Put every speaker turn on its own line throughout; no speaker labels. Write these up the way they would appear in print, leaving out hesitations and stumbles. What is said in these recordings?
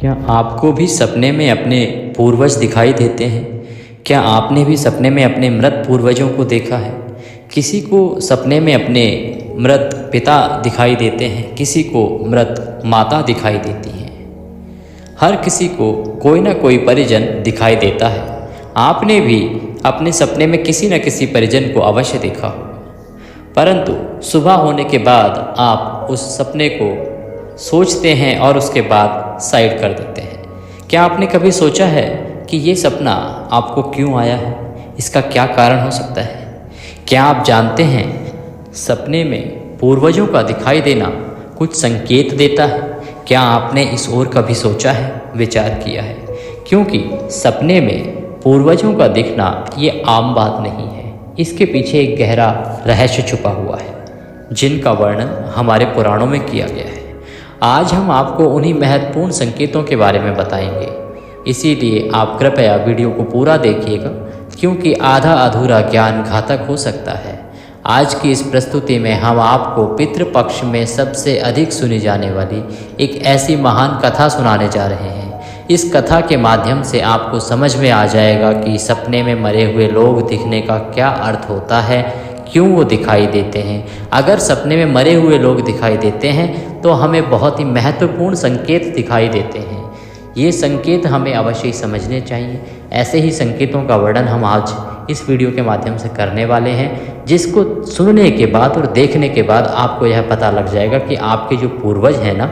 क्या आपको भी सपने में अपने पूर्वज दिखाई देते हैं? क्या आपने भी सपने में अपने मृत पूर्वजों को देखा है? किसी को सपने में अपने मृत पिता दिखाई देते हैं, किसी को मृत माता दिखाई देती हैं। हर किसी को कोई ना कोई परिजन दिखाई देता है। आपने भी अपने सपने में किसी न किसी परिजन को अवश्य देखा होगा, परंतु सुबह होने के बाद आप उस सपने को सोचते हैं और उसके बाद साइड कर देते हैं। क्या आपने कभी सोचा है कि ये सपना आपको क्यों आया है? इसका क्या कारण हो सकता है? क्या आप जानते हैं सपने में पूर्वजों का दिखाई देना कुछ संकेत देता है? क्या आपने इस ओर कभी सोचा है, विचार किया है? क्योंकि सपने में पूर्वजों का दिखना ये आम बात नहीं है। इसके पीछे एक गहरा रहस्य छुपा हुआ है, जिनका वर्णन हमारे पुराणों में किया गया है। आज हम आपको उन्हीं महत्वपूर्ण संकेतों के बारे में बताएंगे, इसीलिए आप कृपया वीडियो को पूरा देखिएगा, क्योंकि आधा अधूरा ज्ञान घातक हो सकता है। आज की इस प्रस्तुति में हम आपको पितृपक्ष में सबसे अधिक सुनी जाने वाली एक ऐसी महान कथा सुनाने जा रहे हैं। इस कथा के माध्यम से आपको समझ में आ जाएगा कि सपने में मरे हुए लोग दिखने का क्या अर्थ होता है, क्यों वो दिखाई देते हैं। अगर सपने में मरे हुए लोग दिखाई देते हैं तो हमें बहुत ही महत्वपूर्ण संकेत दिखाई देते हैं। ये संकेत हमें अवश्य ही समझने चाहिए। ऐसे ही संकेतों का वर्णन हम आज इस वीडियो के माध्यम से करने वाले हैं, जिसको सुनने के बाद और देखने के बाद आपको यह पता लग जाएगा कि आपके जो पूर्वज हैं ना,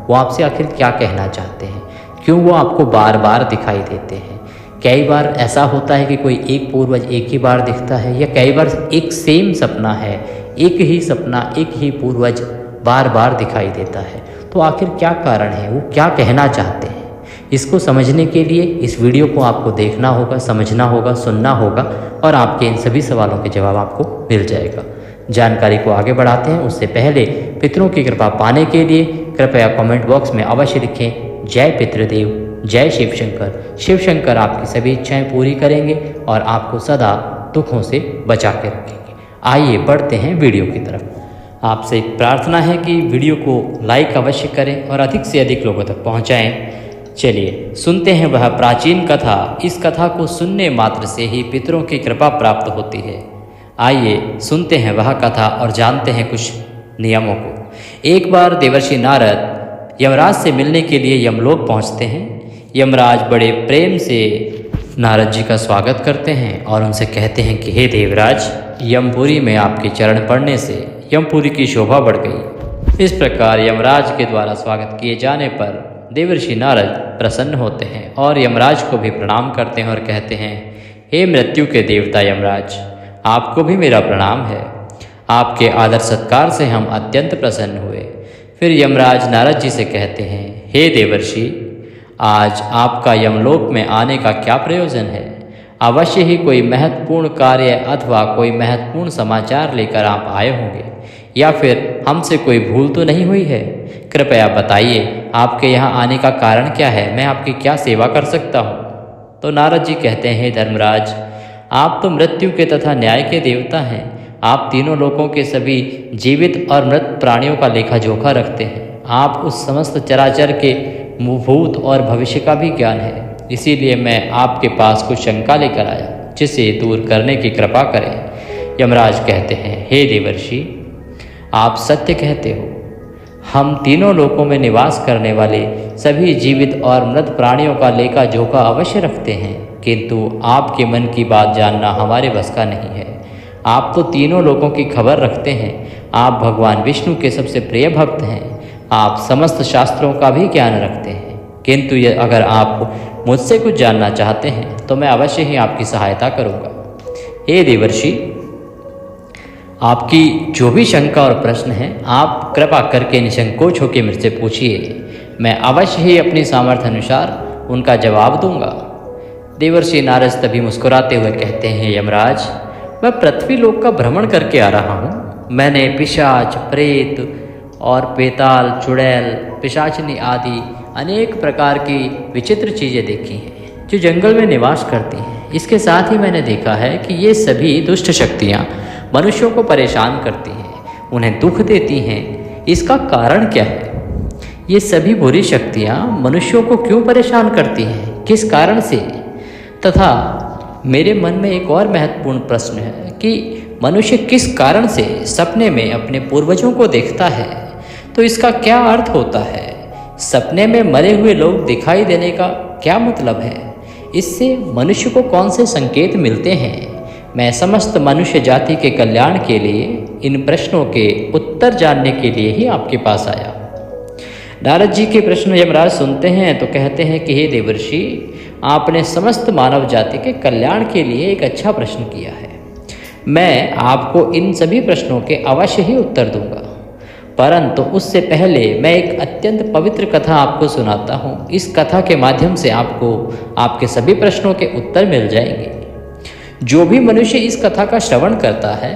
वो आपसे आखिर क्या कहना चाहते हैं, क्यों वो आपको बार बार दिखाई देते हैं। कई बार ऐसा होता है कि कोई एक पूर्वज एक ही बार दिखता है, या कई बार एक सेम सपना है, एक ही सपना एक ही पूर्वज बार बार दिखाई देता है। तो आखिर क्या कारण है, वो क्या कहना चाहते हैं? इसको समझने के लिए इस वीडियो को आपको देखना होगा, समझना होगा, सुनना होगा, और आपके इन सभी सवालों के जवाब आपको मिल जाएगा। जानकारी को आगे बढ़ाते हैं उससे पहले पितरों की कृपा पाने के लिए कृपया कमेंट बॉक्स में अवश्य लिखें जय पितृदेव, जय शिव शंकर। शिव शंकर आपकी सभी इच्छाएं पूरी करेंगे और आपको सदा दुखों से बचा के रखेंगे। आइए बढ़ते हैं वीडियो की तरफ। आपसे एक प्रार्थना है कि वीडियो को लाइक अवश्य करें और अधिक से अधिक लोगों तक पहुंचाएं। चलिए सुनते हैं वह प्राचीन कथा। इस कथा को सुनने मात्र से ही पितरों की कृपा प्राप्त होती है। आइए सुनते हैं वह कथा और जानते हैं कुछ नियमों को। एक बार देवर्षि नारद यमराज से मिलने के लिए यमलोक पहुंचते हैं। यमराज बड़े प्रेम से नारद जी का स्वागत करते हैं और उनसे कहते हैं कि हे देवराज, यमपुरी में आपके चरण पड़ने से यमपुरी की शोभा बढ़ गई। इस प्रकार यमराज के द्वारा स्वागत किए जाने पर देवर्षि नारद प्रसन्न होते हैं और यमराज को भी प्रणाम करते हैं और कहते हैं, हे मृत्यु के देवता यमराज, आपको भी मेरा प्रणाम है। आपके आदर सत्कार से हम अत्यंत प्रसन्न हुए। फिर यमराज नारद जी से कहते हैं, हे देवर्षि, आज आपका यमलोक में आने का क्या प्रयोजन है? अवश्य ही कोई महत्वपूर्ण कार्य अथवा कोई महत्वपूर्ण समाचार लेकर आप आए होंगे, या फिर हमसे कोई भूल तो नहीं हुई है? कृपया बताइए, आपके यहाँ आने का कारण क्या है? मैं आपकी क्या सेवा कर सकता हूँ? तो नारद जी कहते हैं, धर्मराज, आप तो मृत्यु के तथा न्याय के देवता हैं। आप तीनों लोकों के सभी जीवित और मृत प्राणियों का लेखा जोखा रखते हैं। आप उस समस्त चराचर के भूत और भविष्य का भी ज्ञान है। इसीलिए मैं आपके पास कुछ शंका लेकर आया, जिसे दूर करने की कृपा करें। यमराज कहते हैं, हे देवर्षि, आप सत्य कहते हो। हम तीनों लोकों में निवास करने वाले सभी जीवित और मृत प्राणियों का लेखा जोखा अवश्य रखते हैं, किंतु आपके मन की बात जानना हमारे बस का नहीं है। आप तो तीनों लोगों की खबर रखते हैं। आप भगवान विष्णु के सबसे प्रिय भक्त हैं। आप समस्त शास्त्रों का भी ज्ञान रखते हैं, किंतु अगर आप मुझसे कुछ जानना चाहते हैं तो मैं अवश्य ही आपकी सहायता करूँगा। हे देवर्षि, आपकी जो भी शंका और प्रश्न है, आप कृपा करके निसंकोच होकर मुझसे पूछिए। मैं अवश्य ही अपनी सामर्थ्य अनुसार उनका जवाब दूंगा। देवर्षि नारद तभी मुस्कुराते हुए कहते हैं, यमराज, मैं पृथ्वी लोक का भ्रमण करके आ रहा हूँ। मैंने पिशाच, प्रेत और पेताल, चुड़ैल, पिशाचनी आदि अनेक प्रकार की विचित्र चीज़ें देखी हैं जो जंगल में निवास करती हैं। इसके साथ ही मैंने देखा है कि ये सभी दुष्ट शक्तियाँ मनुष्यों को परेशान करती हैं, उन्हें दुख देती हैं। इसका कारण क्या है? ये सभी बुरी शक्तियाँ मनुष्यों को क्यों परेशान करती हैं, किस कारण से? तथा मेरे मन में एक और महत्वपूर्ण प्रश्न है कि मनुष्य किस कारण से सपने में अपने पूर्वजों को देखता है? तो इसका क्या अर्थ होता है? सपने में मरे हुए लोग दिखाई देने का क्या मतलब है? इससे मनुष्य को कौन से संकेत मिलते हैं? मैं समस्त मनुष्य जाति के कल्याण के लिए इन प्रश्नों के उत्तर जानने के लिए ही आपके पास आया। नारद जी के प्रश्न यमराज सुनते हैं तो कहते हैं कि हे देवर्षि, आपने समस्त मानव जाति के कल्याण के लिए एक अच्छा प्रश्न किया है। मैं आपको इन सभी प्रश्नों के अवश्य ही उत्तर दूंगा, परंतु उससे पहले मैं एक अत्यंत पवित्र कथा आपको सुनाता हूँ। इस कथा के माध्यम से आपको आपके सभी प्रश्नों के उत्तर मिल जाएंगे। जो भी मनुष्य इस कथा का श्रवण करता है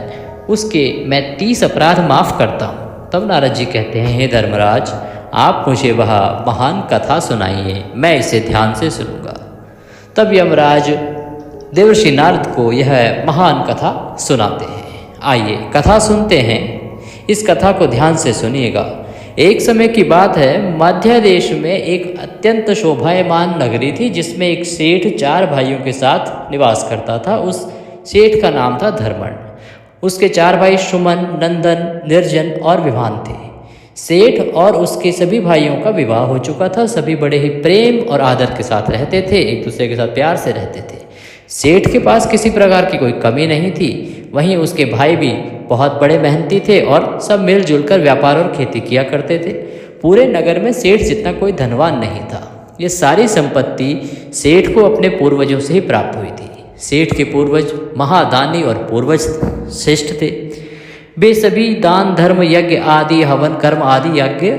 उसके मैं 30 अपराध माफ करता हूँ। तब नारद जी कहते हैं, हे धर्मराज, आप मुझे वह महान कथा सुनाइए, मैं इसे ध्यान से सुनूंगा। तब यमराज देवर्षि नारद को यह महान कथा सुनाते हैं। आइए कथा सुनते हैं। इस कथा को ध्यान से सुनिएगा। एक समय की बात है, मध्य देश में एक अत्यंत शोभायमान नगरी थी जिसमें एक सेठ 4 भाइयों के साथ निवास करता था। उस सेठ का नाम था धर्मण। उसके 4 भाई सुमन, नंदन, निर्जन और विभान थे। सेठ और उसके सभी भाइयों का विवाह हो चुका था। सभी बड़े ही प्रेम और आदर के साथ रहते थे, एक दूसरे के साथ प्यार से रहते थे। सेठ के पास किसी प्रकार की कोई कमी नहीं थी। वहीं उसके भाई भी बहुत बड़े मेहनती थे और सब मिलजुल कर व्यापार और खेती किया करते थे। पूरे नगर में सेठ जितना कोई धनवान नहीं था। ये सारी संपत्ति सेठ को अपने पूर्वजों से ही प्राप्त हुई थी। सेठ के पूर्वज महादानी और पूर्वज श्रेष्ठ थे। वे सभी दान, धर्म, यज्ञ आदि, हवन, कर्म आदि यज्ञ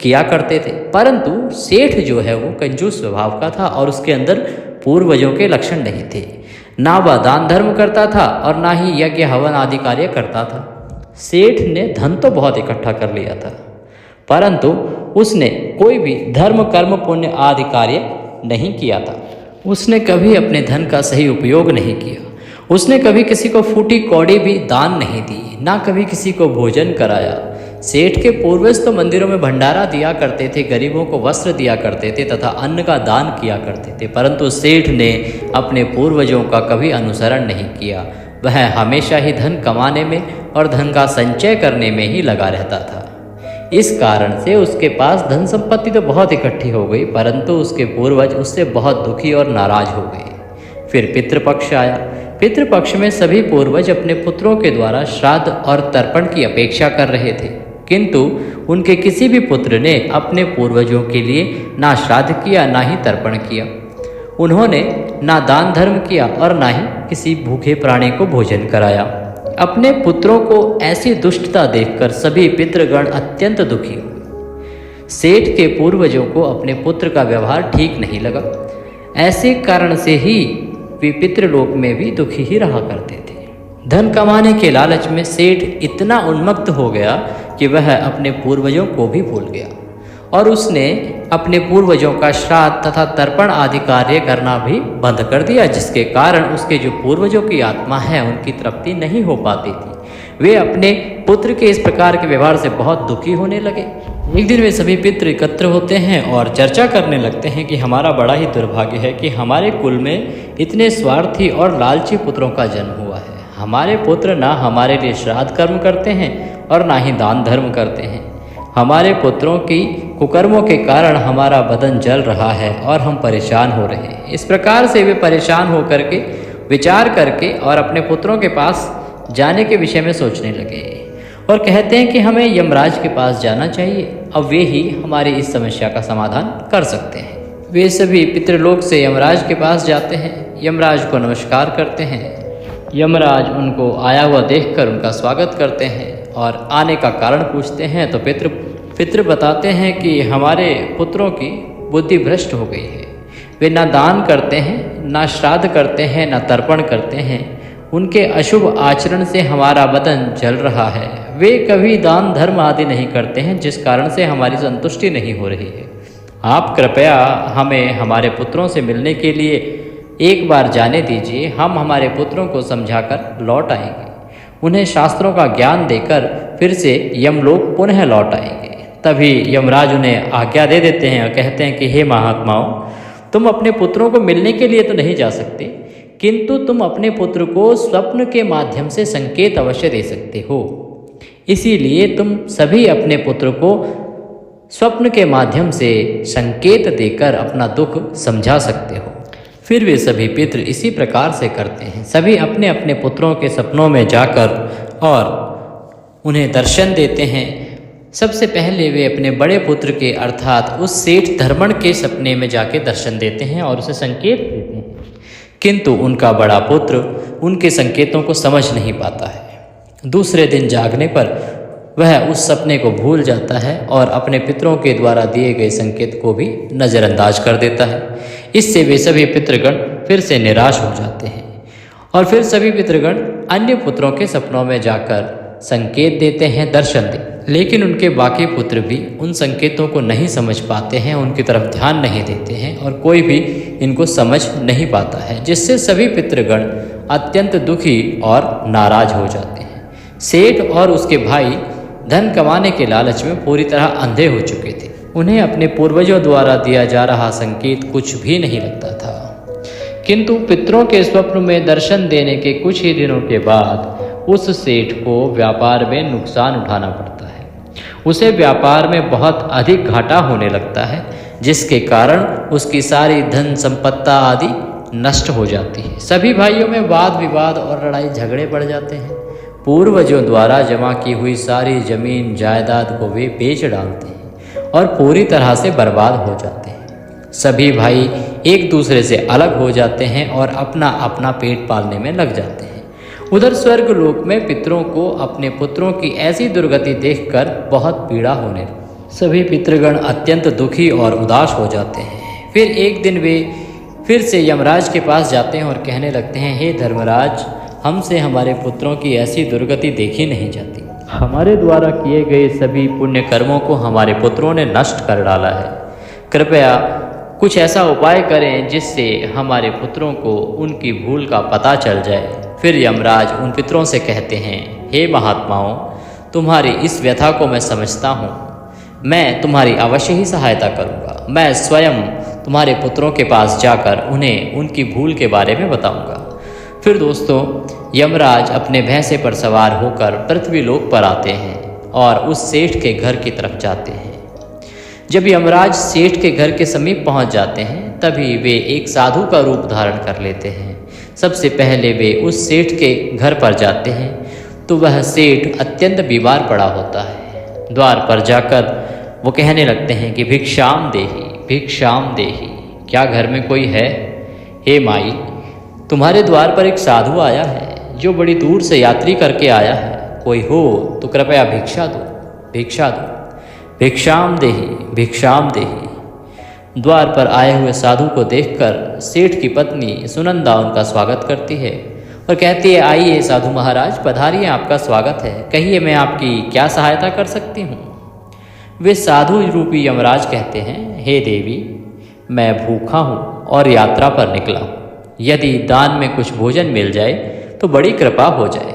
किया करते थे। परंतु सेठ जो है वो कंजूस स्वभाव का था और उसके अंदर पूर्वजों के लक्षण नहीं थे। ना वह दान धर्म करता था और ना ही यज्ञ हवन आदि कार्य करता था। सेठ ने धन तो बहुत इकट्ठा कर लिया था, परंतु उसने कोई भी धर्म, कर्म, पुण्य आदि कार्य नहीं किया था। उसने कभी अपने धन का सही उपयोग नहीं किया। उसने कभी किसी को फूटी कौड़ी भी दान नहीं दी, ना कभी किसी को भोजन कराया। सेठ के पूर्वज तो मंदिरों में भंडारा दिया करते थे, गरीबों को वस्त्र दिया करते थे तथा अन्न का दान किया करते थे, परंतु सेठ ने अपने पूर्वजों का कभी अनुसरण नहीं किया। वह हमेशा ही धन कमाने में और धन का संचय करने में ही लगा रहता था। इस कारण से उसके पास धन संपत्ति तो बहुत इकट्ठी हो गई, परंतु उसके पूर्वज उससे बहुत दुखी और नाराज हो गए। फिर पितृपक्ष आया। पितृपक्ष में सभी पूर्वज अपने पुत्रों के द्वारा श्राद्ध और तर्पण की अपेक्षा कर रहे थे, किंतु उनके किसी भी पुत्र ने अपने पूर्वजों के लिए ना श्राद्ध किया ना ही तर्पण किया। उन्होंने ना दान धर्म किया और ना ही किसी भूखे प्राणी को भोजन कराया। अपने पुत्रों को ऐसी दुष्टता देखकर सभी पितृगण अत्यंत दुखी हुए। सेठ के पूर्वजों को अपने पुत्र का व्यवहार ठीक नहीं लगा। ऐसे कारण से ही वे पितृलोक में भी दुखी ही रहा करते थे। धन कमाने के लालच में सेठ इतना उन्मत्त हो गया कि वह अपने पूर्वजों को भी भूल गया और उसने अपने पूर्वजों का श्राद्ध तथा तर्पण आदि कार्य करना भी बंद कर दिया, जिसके कारण उसके जो पूर्वजों की आत्मा है उनकी तृप्ति नहीं हो पाती थी। वे अपने पुत्र के इस प्रकार के व्यवहार से बहुत दुखी होने लगे। एक दिन वे सभी पितृ एकत्र होते हैं और चर्चा करने लगते हैं कि हमारा बड़ा ही दुर्भाग्य है कि हमारे कुल में इतने स्वार्थी और लालची पुत्रों का जन्म हुआ है। हमारे पुत्र ना हमारे लिए श्राद्ध कर्म करते हैं और ना ही दान धर्म करते हैं। हमारे पुत्रों की कुकर्मों के कारण हमारा बदन जल रहा है और हम परेशान हो रहे हैं। इस प्रकार से वे परेशान होकर के विचार करके और अपने पुत्रों के पास जाने के विषय में सोचने लगे और कहते हैं कि हमें यमराज के पास जाना चाहिए। अब वे ही हमारी इस समस्या का समाधान कर सकते हैं। वे सभी पितृलोक से यमराज के पास जाते हैं, यमराज को नमस्कार करते हैं। यमराज उनको आया हुआ देखकर उनका स्वागत करते हैं और आने का कारण पूछते हैं तो पितृ बताते हैं कि हमारे पुत्रों की बुद्धि भ्रष्ट हो गई है। वे ना दान करते हैं, ना श्राद्ध करते हैं, ना तर्पण करते हैं। उनके अशुभ आचरण से हमारा बदन जल रहा है। वे कभी दान धर्म आदि नहीं करते हैं, जिस कारण से हमारी संतुष्टि नहीं हो रही है। आप कृपया हमें हमारे पुत्रों से मिलने के लिए एक बार जाने दीजिए। हम हमारे पुत्रों को समझाकर लौट आएंगे। उन्हें शास्त्रों का ज्ञान देकर फिर से यमलोक पुनः लौट आएंगे। तभी यमराज उन्हें आज्ञा दे देते हैं और कहते हैं कि हे महात्माओं, तुम अपने पुत्रों को मिलने के लिए तो नहीं जा सकते, किंतु तुम अपने पुत्र को स्वप्न के माध्यम से संकेत अवश्य दे सकते हो। इसीलिए तुम सभी अपने पुत्र को स्वप्न के माध्यम से संकेत देकर अपना दुख समझा सकते हो। फिर वे सभी पितृ इसी प्रकार से करते हैं। सभी अपने अपने पुत्रों के सपनों में जाकर और उन्हें दर्शन देते हैं। सबसे पहले वे अपने बड़े पुत्र के अर्थात उस सेठ धर्मण के सपने में जाके दर्शन देते हैं और उसे संकेत देते हैं, किंतु उनका बड़ा पुत्र उनके संकेतों को समझ नहीं पाता है। दूसरे दिन जागने पर वह उस सपने को भूल जाता है और अपने पितरों के द्वारा दिए गए संकेत को भी नज़रअंदाज कर देता है। इससे वे सभी पितृगण फिर से निराश हो जाते हैं और फिर सभी पितृगण अन्य पुत्रों के सपनों में जाकर संकेत देते हैं, दर्शन देते, लेकिन उनके बाकी पुत्र भी उन संकेतों को नहीं समझ पाते हैं, उनकी तरफ ध्यान नहीं देते हैं और कोई भी इनको समझ नहीं पाता है, जिससे सभी पितृगण अत्यंत दुखी और नाराज हो जाते हैं। सेठ और उसके भाई धन कमाने के लालच में पूरी तरह अंधे हो चुके थे। उन्हें अपने पूर्वजों द्वारा दिया जा रहा संकेत कुछ भी नहीं लगता था, किंतु पितरों के स्वप्न में दर्शन देने के कुछ ही दिनों के बाद उस सेठ को व्यापार में नुकसान उठाना पड़ता है। उसे व्यापार में बहुत अधिक घाटा होने लगता है, जिसके कारण उसकी सारी धन संपत्ता आदि नष्ट हो जाती है। सभी भाइयों में वाद विवाद और लड़ाई झगड़े बढ़ जाते हैं। पूर्वजों द्वारा जमा की हुई सारी जमीन जायदाद को वे बेच डालते हैं और पूरी तरह से बर्बाद हो जाते हैं। सभी भाई एक दूसरे से अलग हो जाते हैं और अपना अपना पेट पालने में लग जाते हैं। उधर स्वर्ग लोक में पितरों को अपने पुत्रों की ऐसी दुर्गति देखकर बहुत पीड़ा होने लगी। सभी पितृगण अत्यंत दुखी और उदास हो जाते हैं। फिर एक दिन वे फिर से यमराज के पास जाते हैं और कहने लगते हैं, हे धर्मराज, हमसे हमारे पुत्रों की ऐसी दुर्गति देखी नहीं जाती। हमारे द्वारा किए गए सभी पुण्य कर्मों को हमारे पुत्रों ने नष्ट कर डाला है। कृपया कुछ ऐसा उपाय करें जिससे हमारे पुत्रों को उनकी भूल का पता चल जाए। फिर यमराज उन पितरों से कहते हैं, हे महात्माओं, तुम्हारी इस व्यथा को मैं समझता हूँ। मैं तुम्हारी अवश्य ही सहायता करूँगा। मैं स्वयं तुम्हारे पुत्रों के पास जाकर उन्हें उनकी भूल के बारे में बताऊँगा। फिर दोस्तों, यमराज अपने भैंसे पर सवार होकर पृथ्वीलोक पर आते हैं और उस सेठ के घर की तरफ जाते हैं। जब यमराज सेठ के घर के समीप पहुंच जाते हैं, तभी वे एक साधु का रूप धारण कर लेते हैं। सबसे पहले वे उस सेठ के घर पर जाते हैं तो वह सेठ अत्यंत बीमार पड़ा होता है। द्वार पर जाकर वो कहने लगते हैं कि भिक्षाम देहि, भिक्षाम देहि, क्या घर में कोई है? हे माई, तुम्हारे द्वार पर एक साधु आया है जो बड़ी दूर से यात्री करके आया है। कोई हो तो कृपया भिक्षा दो, भिक्षा दो, भिक्षाम देहि, भिक्षाम देहि। द्वार पर आए हुए साधु को देखकर सेठ की पत्नी सुनंदा उनका स्वागत करती है और कहती है, आइए साधु महाराज, पधारिए, आपका स्वागत है। कहिए, मैं आपकी क्या सहायता कर सकती हूँ? वे साधु रूपी यमराज कहते हैं, हे देवी, मैं भूखा हूँ और यात्रा पर निकला हूँ। यदि दान में कुछ भोजन मिल जाए तो बड़ी कृपा हो जाए।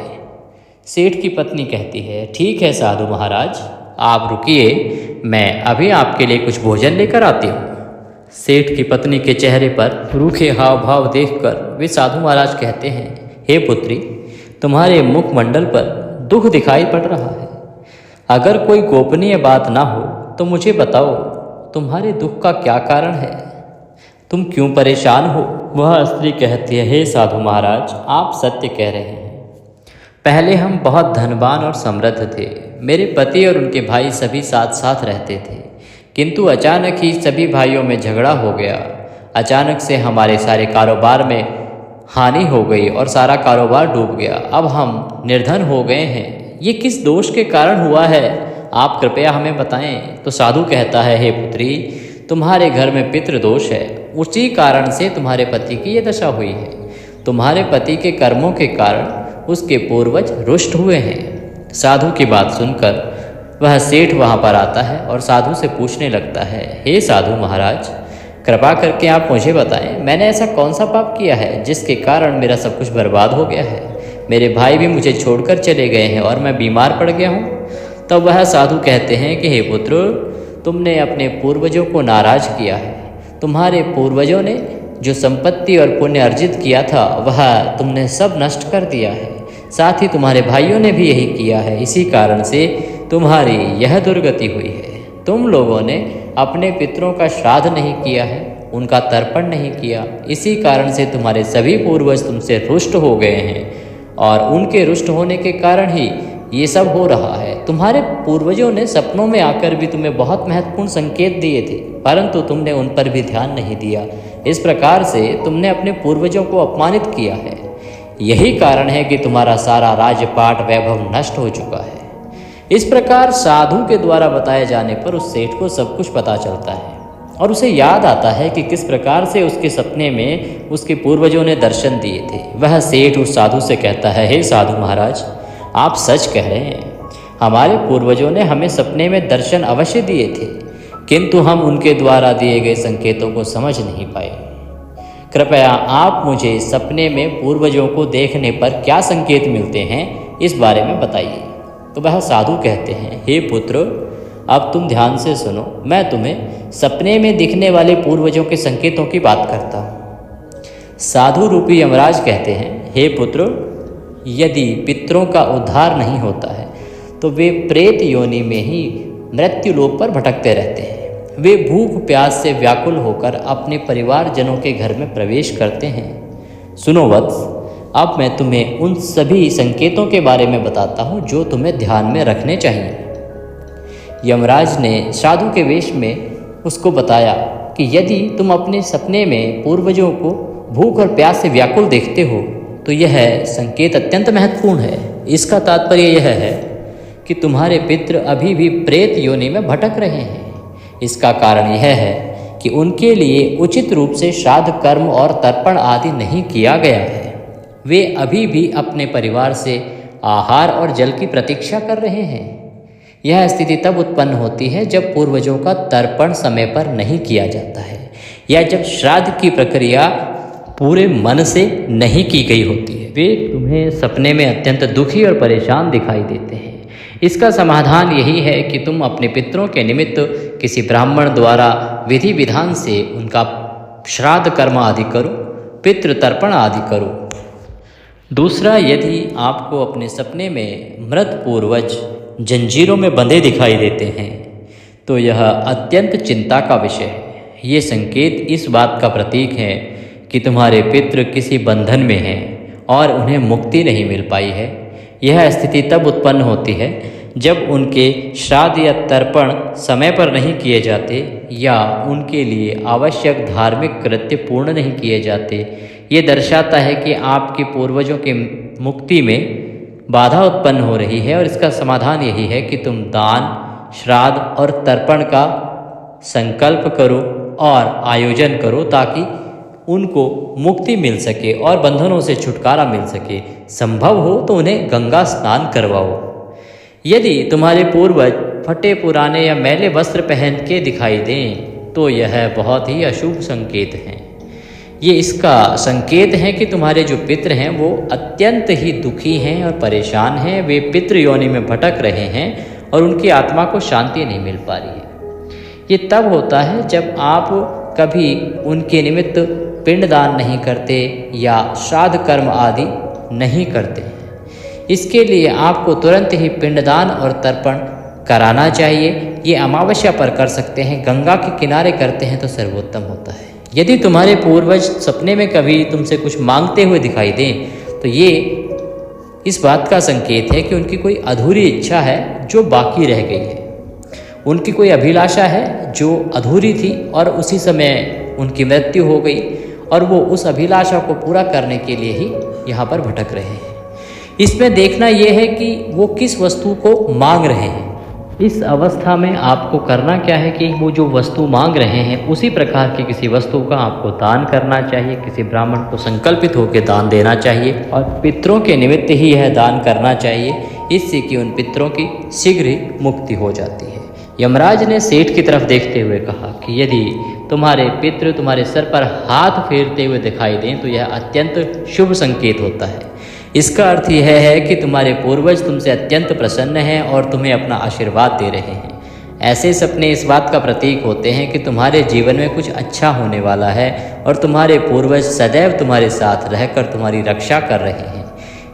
सेठ की पत्नी कहती है, ठीक है साधु महाराज, आप रुकिए, मैं अभी आपके लिए कुछ भोजन लेकर आती हूँ। सेठ की पत्नी के चेहरे पर रूखे हाव भाव देखकर वे साधु महाराज कहते हैं, हे पुत्री, तुम्हारे मुखमंडल पर दुख दिखाई पड़ रहा है। अगर कोई गोपनीय बात ना हो तो मुझे बताओ, तुम्हारे दुख का क्या कारण है? तुम क्यों परेशान हो? वह स्त्री कहती है, हे साधु महाराज, आप सत्य कह रहे हैं। पहले हम बहुत धनवान और समृद्ध थे। मेरे पति और उनके भाई सभी साथ साथ रहते थे, किंतु अचानक ही सभी भाइयों में झगड़ा हो गया। अचानक से हमारे सारे कारोबार में हानि हो गई और सारा कारोबार डूब गया। अब हम निर्धन हो गए हैं। ये किस दोष के कारण हुआ है? आप कृपया हमें बताएं। तो साधु कहता है, हे पुत्री, तुम्हारे घर में पितृदोष है, उसी कारण से तुम्हारे पति की ये दशा हुई है। तुम्हारे पति के कर्मों के कारण उसके पूर्वज रुष्ट हुए हैं। साधु की बात सुनकर वह सेठ वहाँ पर आता है और साधु से पूछने लगता है, हे साधु महाराज, कृपा करके आप मुझे बताएं, मैंने ऐसा कौन सा पाप किया है जिसके कारण मेरा सब कुछ बर्बाद हो गया है? मेरे भाई भी मुझे छोड़कर चले गए हैं और मैं बीमार पड़ गया हूँ। तब वह साधु कहते हैं कि हे पुत्र, तुमने अपने पूर्वजों को नाराज किया है। तुम्हारे पूर्वजों ने जो संपत्ति और पुण्य अर्जित किया था वह तुमने सब नष्ट कर दिया है। साथ ही तुम्हारे भाइयों ने भी यही किया है। इसी कारण से तुम्हारी यह दुर्गति हुई है। तुम लोगों ने अपने पितरों का श्राद्ध नहीं किया है, उनका तर्पण नहीं किया। इसी कारण से तुम्हारे सभी पूर्वज तुमसे रुष्ट हो गए हैं और उनके रुष्ट होने के कारण ही ये सब हो रहा है। तुम्हारे पूर्वजों ने सपनों में आकर भी तुम्हें बहुत महत्वपूर्ण संकेत दिए थे, परंतु तुमने उन पर भी ध्यान नहीं दिया। इस प्रकार से तुमने अपने पूर्वजों को अपमानित किया है। यही कारण है कि तुम्हारा सारा राजपाट वैभव नष्ट हो चुका है। इस प्रकार साधु के द्वारा बताए जाने पर उस सेठ को सब कुछ पता चलता है और उसे याद आता है कि किस प्रकार से उसके सपने में उसके पूर्वजों ने दर्शन दिए थे। वह सेठ उस साधु से कहता है, हे साधु महाराज, आप सच कह रहे हैं। हमारे पूर्वजों ने हमें सपने में दर्शन अवश्य दिए थे, किंतु हम उनके द्वारा दिए गए संकेतों को समझ नहीं पाए। कृपया आप मुझे सपने में पूर्वजों को देखने पर क्या संकेत मिलते हैं, इस बारे में बताइए। तो वह साधु कहते हैं, हे पुत्र, अब तुम ध्यान से सुनो। मैं तुम्हें सपने में दिखने वाले पूर्वजों के संकेतों की बात करता हूँ। साधु रूपी यमराज कहते हैं, हे पुत्र, यदि पितरों का उद्धार नहीं होता है तो वे प्रेत योनि में ही मृत्यु लोक पर भटकते रहते हैं। वे भूख प्यास से व्याकुल होकर अपने परिवारजनों के घर में प्रवेश करते हैं। सुनो वत्स, अब मैं तुम्हें उन सभी संकेतों के बारे में बताता हूँ जो तुम्हें ध्यान में रखने चाहिए। यमराज ने साधु के वेश में उसको बताया कि यदि तुम अपने सपने में पूर्वजों को भूख और प्यास से व्याकुल देखते हो तो यह संकेत अत्यंत महत्वपूर्ण है। इसका तात्पर्य यह है कि तुम्हारे पितृ अभी भी प्रेत योनि में भटक रहे हैं। इसका कारण यह है कि उनके लिए उचित रूप से श्राद्ध कर्म और तर्पण आदि नहीं किया गया है। वे अभी भी अपने परिवार से आहार और जल की प्रतीक्षा कर रहे हैं। यह स्थिति तब उत्पन्न होती है जब पूर्वजों का तर्पण समय पर नहीं किया जाता है या जब श्राद्ध की प्रक्रिया पूरे मन से नहीं की गई होती है। वे तुम्हें सपने में अत्यंत दुखी और परेशान दिखाई देते हैं। इसका समाधान यही है कि तुम अपने पितरों के निमित्त किसी ब्राह्मण द्वारा विधि विधान से उनका श्राद्ध कर्म आदि करो, पितृ तर्पण आदि करो। दूसरा, यदि आपको अपने सपने में मृत पूर्वज जंजीरों में बंधे दिखाई देते हैं तो यह अत्यंत चिंता का विषय है। ये संकेत इस बात का प्रतीक है कि तुम्हारे पितृ किसी बंधन में हैं और उन्हें मुक्ति नहीं मिल पाई है। यह स्थिति तब उत्पन्न होती है जब उनके श्राद्ध या तर्पण समय पर नहीं किए जाते या उनके लिए आवश्यक धार्मिक कृत्य पूर्ण नहीं किए जाते। ये दर्शाता है कि आपके पूर्वजों की मुक्ति में बाधा उत्पन्न हो रही है और इसका समाधान यही है कि तुम दान, श्राद्ध और तर्पण का संकल्प करो और आयोजन करो ताकि उनको मुक्ति मिल सके और बंधनों से छुटकारा मिल सके। संभव हो तो उन्हें गंगा स्नान करवाओ। यदि तुम्हारे पूर्वज फटे पुराने या मैले वस्त्र पहन के दिखाई दें तो यह बहुत ही अशुभ संकेत हैं। ये इसका संकेत है कि तुम्हारे जो पितृ हैं वो अत्यंत ही दुखी हैं और परेशान हैं। वे पितृ योनि में भटक रहे हैं और उनकी आत्मा को शांति नहीं मिल पा रही है। ये तब होता है जब आप कभी उनके निमित्त पिंडदान नहीं करते या श्राद्ध कर्म आदि नहीं करते। इसके लिए आपको तुरंत ही पिंडदान और तर्पण कराना चाहिए। ये अमावस्या पर कर सकते हैं, गंगा के किनारे करते हैं तो सर्वोत्तम होता है। यदि तुम्हारे पूर्वज सपने में कभी तुमसे कुछ मांगते हुए दिखाई दें तो ये इस बात का संकेत है कि उनकी कोई अधूरी इच्छा है जो बाकी रह गई है। उनकी कोई अभिलाषा है जो अधूरी थी और उसी समय उनकी मृत्यु हो गई और वो उस अभिलाषा को पूरा करने के लिए ही यहाँ पर भटक रहे हैं। इसमें देखना ये है कि वो किस वस्तु को मांग रहे हैं। इस अवस्था में आपको करना क्या है कि वो जो वस्तु मांग रहे हैं उसी प्रकार की किसी वस्तु का आपको दान करना चाहिए। किसी ब्राह्मण को संकल्पित होकर दान देना चाहिए और पितरों के निमित्त ही यह दान करना चाहिए, इससे कि उन पितरों की शीघ्र ही मुक्ति हो जाती है। यमराज ने सेठ की तरफ देखते हुए कहा कि यदि तुम्हारे पितृ तुम्हारे सर पर हाथ फेरते हुए दिखाई दें तो यह अत्यंत शुभ संकेत होता है। इसका अर्थ यह है कि तुम्हारे पूर्वज तुमसे अत्यंत प्रसन्न हैं और तुम्हें अपना आशीर्वाद दे रहे हैं। ऐसे सपने इस बात का प्रतीक होते हैं कि तुम्हारे जीवन में कुछ अच्छा होने वाला है और तुम्हारे पूर्वज सदैव तुम्हारे साथ रहकर तुम्हारी रक्षा कर रहे हैं।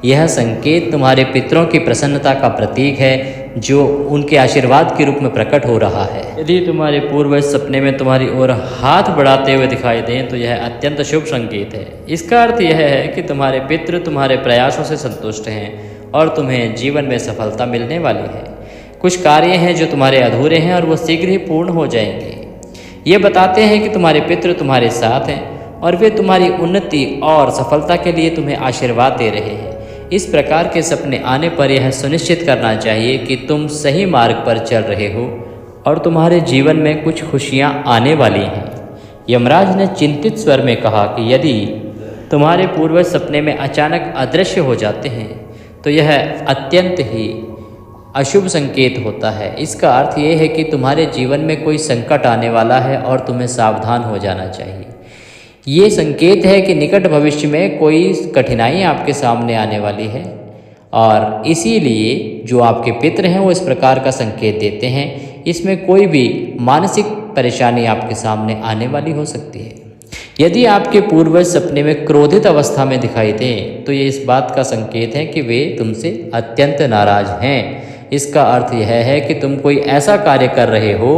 यह संकेत तुम्हारे पितरों की प्रसन्नता का प्रतीक है जो उनके आशीर्वाद के रूप में प्रकट हो रहा है। यदि तुम्हारे पूर्वज सपने में तुम्हारी ओर हाथ बढ़ाते हुए दिखाई दें तो यह अत्यंत शुभ संकेत है। इसका अर्थ यह है कि तुम्हारे पितृ तुम्हारे प्रयासों से संतुष्ट हैं और तुम्हें जीवन में सफलता मिलने वाली है। कुछ कार्य हैं जो तुम्हारे अधूरे हैं और वो शीघ्र ही पूर्ण हो जाएंगे। ये बताते हैं कि तुम्हारे पितृ तुम्हारे साथ हैं और वे तुम्हारी उन्नति और सफलता के लिए तुम्हें आशीर्वाद दे रहे हैं। इस प्रकार के सपने आने पर यह सुनिश्चित करना चाहिए कि तुम सही मार्ग पर चल रहे हो और तुम्हारे जीवन में कुछ खुशियां आने वाली हैं। यमराज ने चिंतित स्वर में कहा कि यदि तुम्हारे पूर्वज सपने में अचानक अदृश्य हो जाते हैं तो यह अत्यंत ही अशुभ संकेत होता है। इसका अर्थ ये है कि तुम्हारे जीवन में कोई संकट आने वाला है और तुम्हें सावधान हो जाना चाहिए। ये संकेत है कि निकट भविष्य में कोई कठिनाई आपके सामने आने वाली है और इसीलिए जो आपके पितृ हैं वो इस प्रकार का संकेत देते हैं। इसमें कोई भी मानसिक परेशानी आपके सामने आने वाली हो सकती है। यदि आपके पूर्वज सपने में क्रोधित अवस्था में दिखाई दें तो ये इस बात का संकेत है कि वे तुमसे अत्यंत नाराज हैं। इसका अर्थ यह है कि तुम कोई ऐसा कार्य कर रहे हो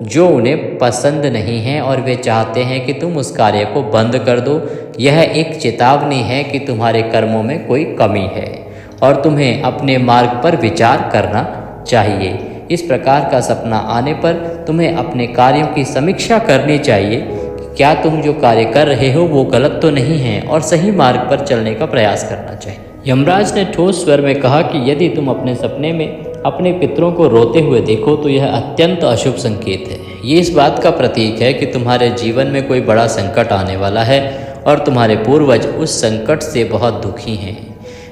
जो उन्हें पसंद नहीं है और वे चाहते हैं कि तुम उस कार्य को बंद कर दो। यह एक चेतावनी है कि तुम्हारे कर्मों में कोई कमी है और तुम्हें अपने मार्ग पर विचार करना चाहिए। इस प्रकार का सपना आने पर तुम्हें अपने कार्यों की समीक्षा करनी चाहिए कि क्या तुम जो कार्य कर रहे हो वो गलत तो नहीं है और सही मार्ग पर चलने का प्रयास करना चाहिए। यमराज ने ठोस स्वर में कहा कि यदि तुम अपने सपने में अपने पितरों को रोते हुए देखो तो यह अत्यंत अशुभ संकेत है। ये इस बात का प्रतीक है कि तुम्हारे जीवन में कोई बड़ा संकट आने वाला है और तुम्हारे पूर्वज उस संकट से बहुत दुखी हैं।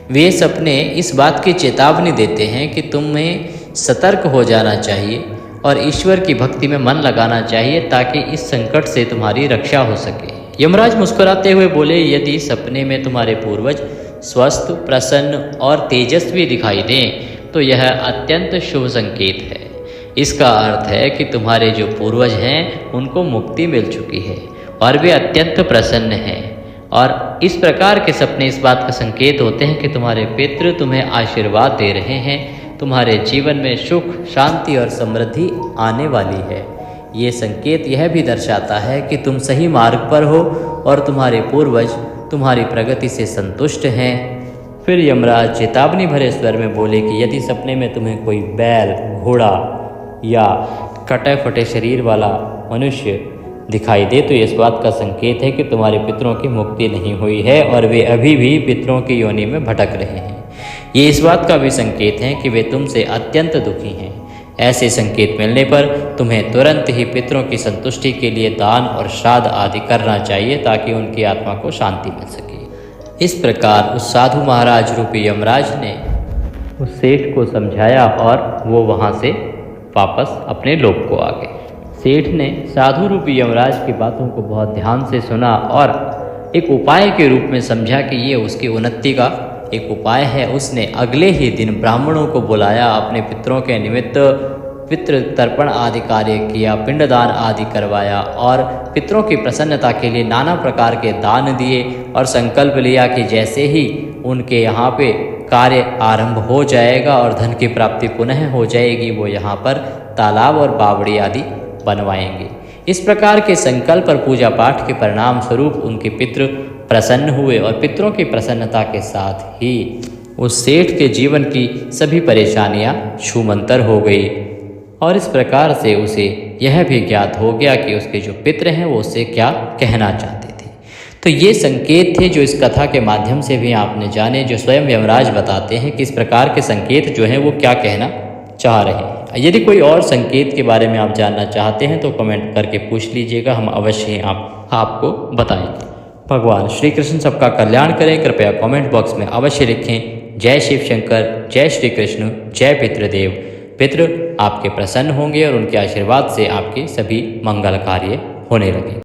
वे सपने इस बात की चेतावनी देते हैं कि तुम्हें सतर्क हो जाना चाहिए और ईश्वर की भक्ति में मन लगाना चाहिए ताकि इस संकट से तुम्हारी रक्षा हो सके। यमराज मुस्कुराते हुए बोले, यदि सपने में तुम्हारे पूर्वज स्वस्थ, प्रसन्न और तेजस्वी दिखाई दें तो यह अत्यंत शुभ संकेत है। इसका अर्थ है कि तुम्हारे जो पूर्वज हैं उनको मुक्ति मिल चुकी है और वे अत्यंत प्रसन्न हैं और इस प्रकार के सपने इस बात का संकेत होते हैं कि तुम्हारे पितृ तुम्हें आशीर्वाद दे रहे हैं। तुम्हारे जीवन में सुख, शांति और समृद्धि आने वाली है। ये संकेत यह भी दर्शाता है कि तुम सही मार्ग पर हो और तुम्हारे पूर्वज तुम्हारी प्रगति से संतुष्ट हैं। फिर यमराज चेतावनी भरे स्वर में बोले कि यदि सपने में तुम्हें कोई बैल, घोड़ा या कटे फटे शरीर वाला मनुष्य दिखाई दे तो ये इस बात का संकेत है कि तुम्हारे पितरों की मुक्ति नहीं हुई है और वे अभी भी पितरों की योनि में भटक रहे हैं। ये इस बात का भी संकेत है कि वे तुमसे अत्यंत दुखी हैं। ऐसे संकेत मिलने पर तुम्हें तुरंत ही पितरों की संतुष्टि के लिए दान और श्राद्ध आदि करना चाहिए ताकि उनकी आत्मा को शांति मिल सके। इस प्रकार उस साधु महाराज रूपी यमराज ने उस सेठ को समझाया और वो वहाँ से वापस अपने लोक को आ गए। सेठ ने साधु रूपी यमराज की बातों को बहुत ध्यान से सुना और एक उपाय के रूप में समझा कि ये उसकी उन्नति का एक उपाय है। उसने अगले ही दिन ब्राह्मणों को बुलाया, अपने पितरों के निमित्त पितृ तर्पण आदि कार्य किया, पिंडदान आदि करवाया और पितरों की प्रसन्नता के लिए नाना प्रकार के दान दिए और संकल्प लिया कि जैसे ही उनके यहाँ पे कार्य आरंभ हो जाएगा और धन की प्राप्ति पुनः हो जाएगी, वो यहाँ पर तालाब और बावड़ी आदि बनवाएंगे। इस प्रकार के संकल्प और पूजा पाठ के परिणाम स्वरूप उनके पितृ प्रसन्न हुए और पितरों की प्रसन्नता के साथ ही उस सेठ के जीवन की सभी परेशानियां छूमंतर हो गई और इस प्रकार से उसे यह भी ज्ञात हो गया कि उसके जो पितृ हैं वो उससे क्या कहना चाहते थे। तो ये संकेत थे जो इस कथा के माध्यम से भी आपने जाने, जो स्वयं यमराज बताते हैं कि इस प्रकार के संकेत जो हैं वो क्या कहना चाह रहे हैं। यदि कोई और संकेत के बारे में आप जानना चाहते हैं तो कमेंट करके पूछ लीजिएगा, हम अवश्य ही आपको बताएंगे। भगवान श्री कृष्ण सबका कल्याण करें। कृपया कमेंट बॉक्स में अवश्य लिखें, जय शिव शंकर, जय श्री कृष्ण, जय पितृदेव। पितृ आपके प्रसन्न होंगे और उनके आशीर्वाद से आपके सभी मंगल कार्य होने लगे।